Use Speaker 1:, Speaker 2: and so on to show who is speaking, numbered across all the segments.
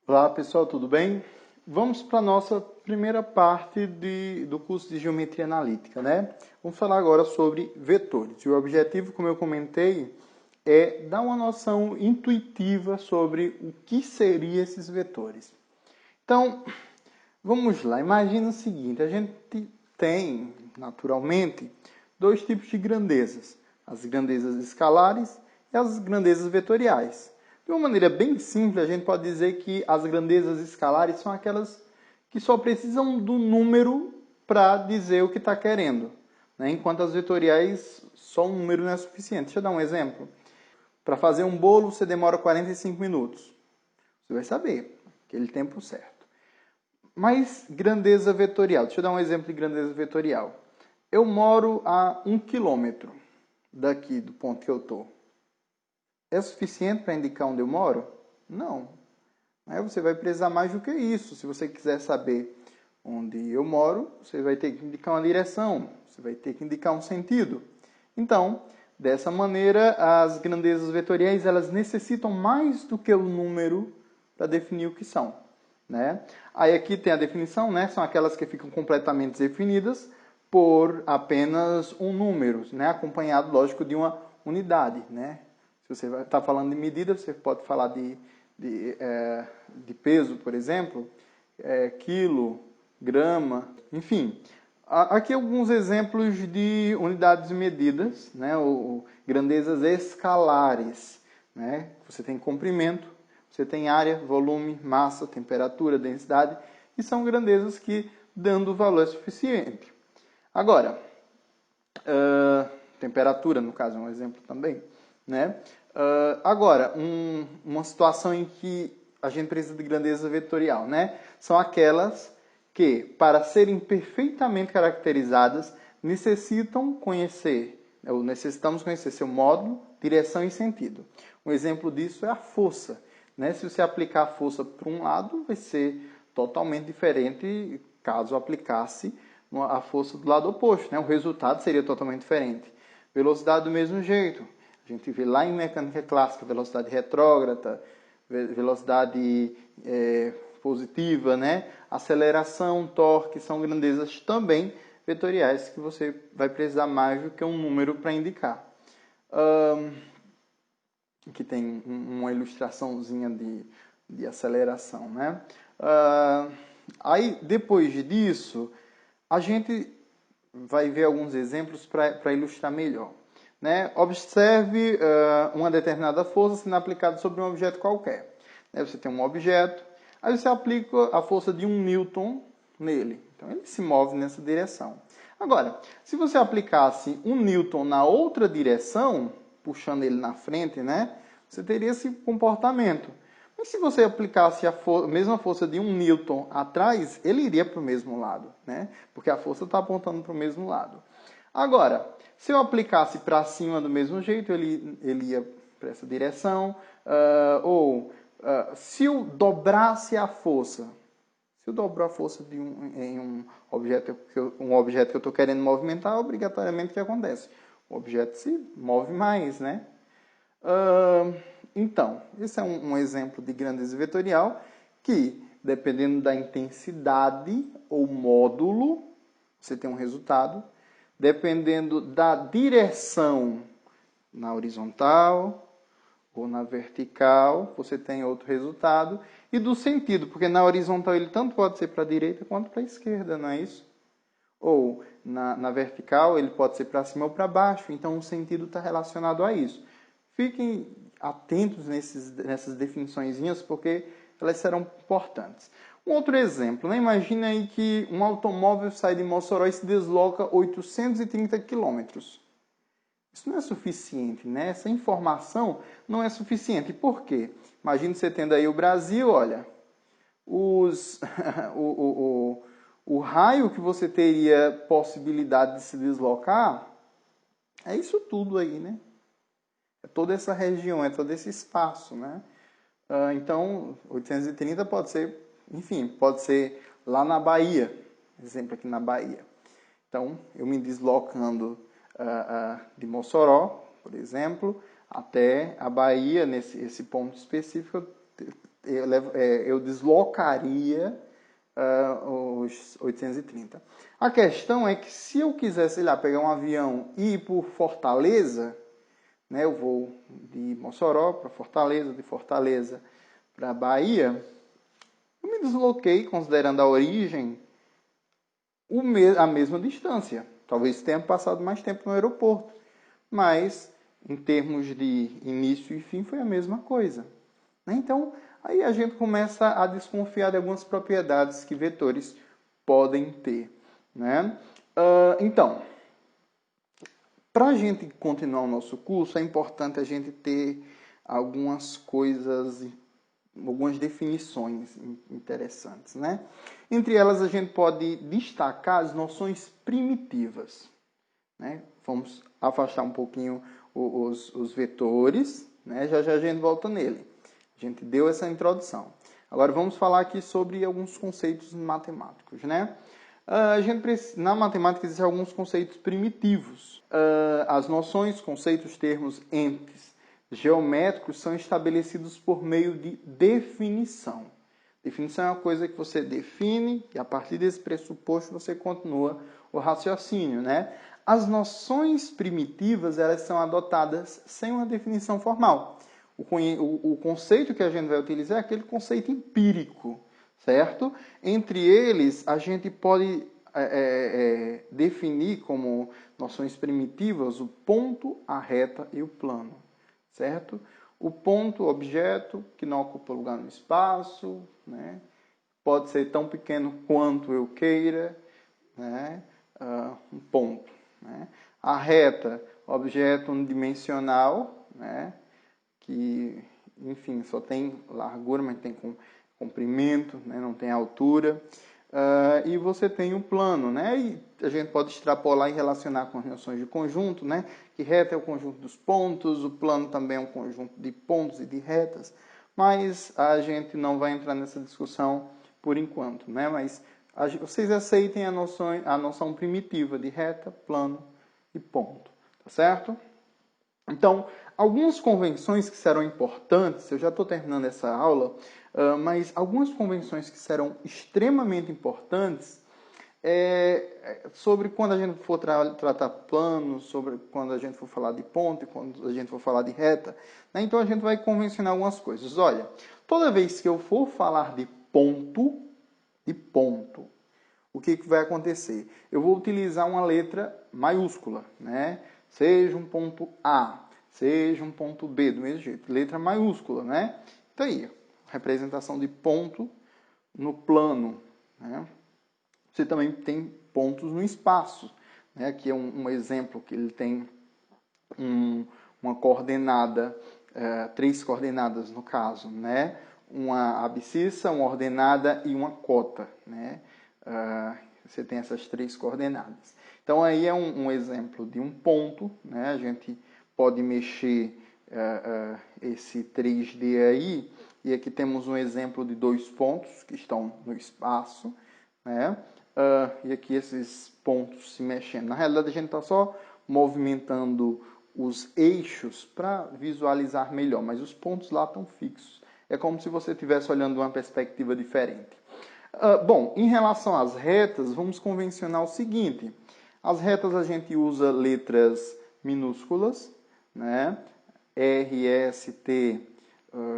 Speaker 1: Olá pessoal, tudo bem? Vamos para a nossa primeira parte do curso de Geometria Analítica, né? Vamos falar agora sobre vetores. E o objetivo, como eu comentei, é dar uma noção intuitiva sobre o que seriam esses vetores. Então, vamos lá. Imagina o seguinte, a gente tem, naturalmente, dois tipos de grandezas. As grandezas escalares e as grandezas vetoriais. De uma maneira bem simples, a gente pode dizer que as grandezas escalares são aquelas que só precisam do número para dizer o que está querendo, né? Enquanto as vetoriais, só um número não é suficiente. Deixa eu dar um exemplo. Para fazer um bolo, você demora 45 minutos. Você vai saber aquele tempo certo. Mas grandeza vetorial. Deixa eu dar um exemplo de grandeza vetorial. Eu moro a 1 quilômetro daqui do ponto que eu estou. É suficiente para indicar onde eu moro? Não. Aí você vai precisar mais do que isso. Se você quiser saber onde eu moro, você vai ter que indicar uma direção, você vai ter que indicar um sentido. Então, dessa maneira, as grandezas vetoriais elas necessitam mais do que o número para definir o que são, né? Aí aqui tem a definição, né? São aquelas que ficam completamente definidas por apenas um número, né? Acompanhado, lógico, de uma unidade, né? Se você está falando de medida, você pode falar de peso, por exemplo, quilo, grama, enfim. Aqui alguns exemplos de unidades medidas, né, ou grandezas escalares. Né? Você tem comprimento, você tem área, volume, massa, temperatura, densidade, e são grandezas que, dando o valor, é suficiente. Agora, temperatura, no caso, é um exemplo também. Né? Agora, uma situação em que a gente precisa de grandeza vetorial, né? São aquelas que, para serem perfeitamente caracterizadas, necessitamos conhecer seu módulo, direção e sentido. Um exemplo disso é a força. Né? Se você aplicar a força para um lado, vai ser totalmente diferente caso aplicasse a força do lado oposto. Né? O resultado seria totalmente diferente. Velocidade do mesmo jeito. A gente vê lá em mecânica clássica velocidade retrógrada, velocidade positiva, né? Aceleração, torque, são grandezas também vetoriais que você vai precisar mais do que um número para indicar. Aqui tem uma ilustraçãozinha de aceleração, né? Aí, depois disso, a gente vai ver alguns exemplos para ilustrar melhor. Né? Observe uma determinada força sendo aplicada sobre um objeto qualquer. Né? Você tem um objeto, aí você aplica a força de 1 newton nele. Então ele se move nessa direção. Agora, se você aplicasse 1 newton na outra direção, puxando ele na frente, né? Você teria esse comportamento. Mas se você aplicasse a mesma força de 1 newton atrás, ele iria para o mesmo lado, né? Porque a força está apontando para o mesmo lado. Agora, se eu aplicasse para cima do mesmo jeito, ele ia para essa direção. Se eu dobrasse a força, se eu dobrar a força em um objeto que eu estou querendo movimentar, obrigatoriamente o que acontece? O objeto se move mais, né? Então, esse é um exemplo de grandeza vetorial que, dependendo da intensidade ou módulo, você tem um resultado. Dependendo da direção na horizontal ou na vertical, você tem outro resultado. E do sentido, porque na horizontal ele tanto pode ser para a direita quanto para a esquerda, não é isso? Ou na vertical ele pode ser para cima ou para baixo, então o sentido está relacionado a isso. Fiquem atentos nessas definições, porque elas serão importantes. Um outro exemplo, né? Imagina aí que um automóvel sai de Mossoró e se desloca 830 quilômetros. Isso não é suficiente, né? Essa informação não é suficiente. Por quê? Imagina você tendo aí o Brasil, olha, o raio que você teria possibilidade de se deslocar é isso tudo aí, né? É toda essa região, é todo esse espaço, né? Então, 830 pode ser, enfim, pode ser lá na Bahia, exemplo aqui na Bahia. Então, eu me deslocando de Mossoró, por exemplo, até a Bahia, nesse ponto específico, eu deslocaria os 830. A questão é que se eu quiser, sei lá, pegar um avião e ir por Fortaleza, né, eu vou de Mossoró para Fortaleza, de Fortaleza para Bahia, eu me desloquei, considerando a origem, a mesma distância. Talvez tenha passado mais tempo no aeroporto, mas em termos de início e fim foi a mesma coisa. Então, aí a gente começa a desconfiar de algumas propriedades que vetores podem ter. Né? Então, para a gente continuar o nosso curso, é importante a gente ter algumas coisas, algumas definições interessantes. Né? Entre elas, a gente pode destacar as noções primitivas. Né? Vamos afastar um pouquinho os vetores, né? Já a gente volta nele. A gente deu essa introdução. Agora vamos falar aqui sobre alguns conceitos matemáticos, né? Na matemática existem alguns conceitos primitivos. As noções, conceitos, termos, entes geométricos são estabelecidos por meio de definição. Definição é uma coisa que você define e a partir desse pressuposto você continua o raciocínio, né? As noções primitivas, elas são adotadas sem uma definição formal. O conceito que a gente vai utilizar é aquele conceito empírico, certo? Entre eles, a gente pode definir como noções primitivas o ponto, a reta e o plano, certo? O ponto, o objeto, que não ocupa lugar no espaço, né? Pode ser tão pequeno quanto eu queira, né? Um ponto. Né? A reta, objeto unidimensional, né? Que, enfim, só tem largura, mas tem comprimento, né? Não tem altura. E você tem o plano, né? E a gente pode extrapolar e relacionar com as noções de conjunto, né? Que reta é o conjunto dos pontos, o plano também é um conjunto de pontos e de retas, mas a gente não vai entrar nessa discussão por enquanto, né? Mas vocês aceitem a noção primitiva de reta, plano e ponto, tá certo? Então, algumas convenções que serão importantes, eu já estou terminando essa aula, mas algumas convenções que serão extremamente importantes sobre quando a gente for tratar planos, sobre quando a gente for falar de ponto e quando a gente for falar de reta. Né? Então, a gente vai convencionar algumas coisas. Olha, toda vez que eu for falar de ponto, o que vai acontecer? Eu vou utilizar uma letra maiúscula, né? Seja um ponto A, seja um ponto B, do mesmo jeito. Letra maiúscula, né? Então aí, representação de ponto no plano, né? Você também tem pontos no espaço, né? Aqui é um exemplo que ele tem uma coordenada, 3 coordenadas no caso, né? Uma abscissa, uma ordenada e uma cota, né? Você tem essas 3 coordenadas. Então, aí é um exemplo de um ponto, né? A gente pode mexer esse 3D aí, e aqui temos um exemplo de 2 pontos que estão no espaço, né? E aqui esses pontos se mexendo. Na realidade, a gente está só movimentando os eixos para visualizar melhor, mas os pontos lá estão fixos. É como se você estivesse olhando de uma perspectiva diferente. Bom, em relação às retas, vamos convencionar o seguinte. As retas a gente usa letras minúsculas, né? R, S, T,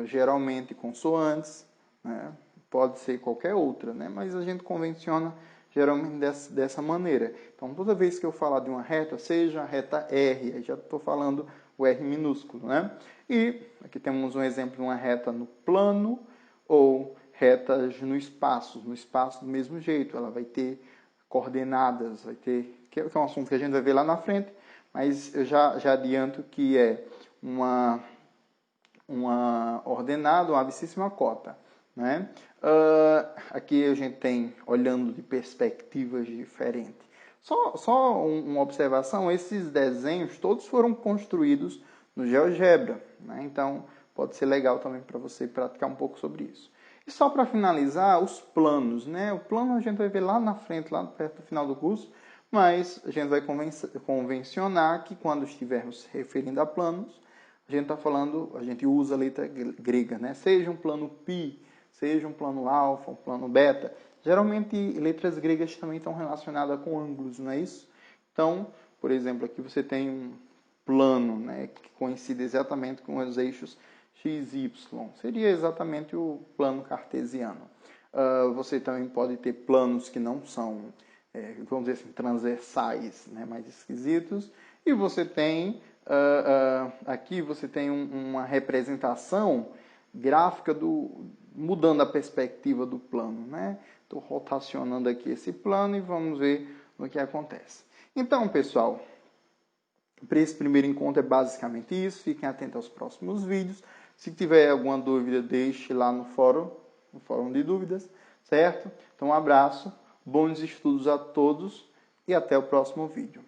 Speaker 1: geralmente consoantes, né? Pode ser qualquer outra, né? Mas a gente convenciona geralmente dessa maneira. Então, toda vez que eu falar de uma reta, seja a reta R, aí já estou falando o R minúsculo, né? E aqui temos um exemplo de uma reta no plano ou retas no espaço do mesmo jeito, ela vai ter coordenadas, vai ter, que é um assunto que a gente vai ver lá na frente, mas eu já adianto que é uma ordenada, uma abscissa e uma cota. Né? Aqui a gente tem, olhando de perspectivas diferentes. Só uma observação, esses desenhos todos foram construídos no GeoGebra. Né? Então, pode ser legal também para você praticar um pouco sobre isso. E só para finalizar, os planos. Né? O plano a gente vai ver lá na frente, lá perto do final do curso, mas a gente vai convencionar que quando estivermos se referindo a planos, a gente está falando, a gente usa a letra grega, né? Seja um plano π, seja um plano alfa, um plano beta. Geralmente, letras gregas também estão relacionadas com ângulos, não é isso? Então, por exemplo, aqui você tem um plano, né, que coincide exatamente com os eixos x e y. Seria exatamente o plano cartesiano. Você também pode ter planos que não são, vamos dizer assim, transversais, né, mais esquisitos. E você tem, aqui você tem uma representação gráfica mudando a perspectiva do plano, né? Estou rotacionando aqui esse plano e vamos ver o que acontece. Então, pessoal, para esse primeiro encontro é basicamente isso. Fiquem atentos aos próximos vídeos. Se tiver alguma dúvida, deixe lá no fórum de dúvidas, certo? Então, um abraço, bons estudos a todos e até o próximo vídeo.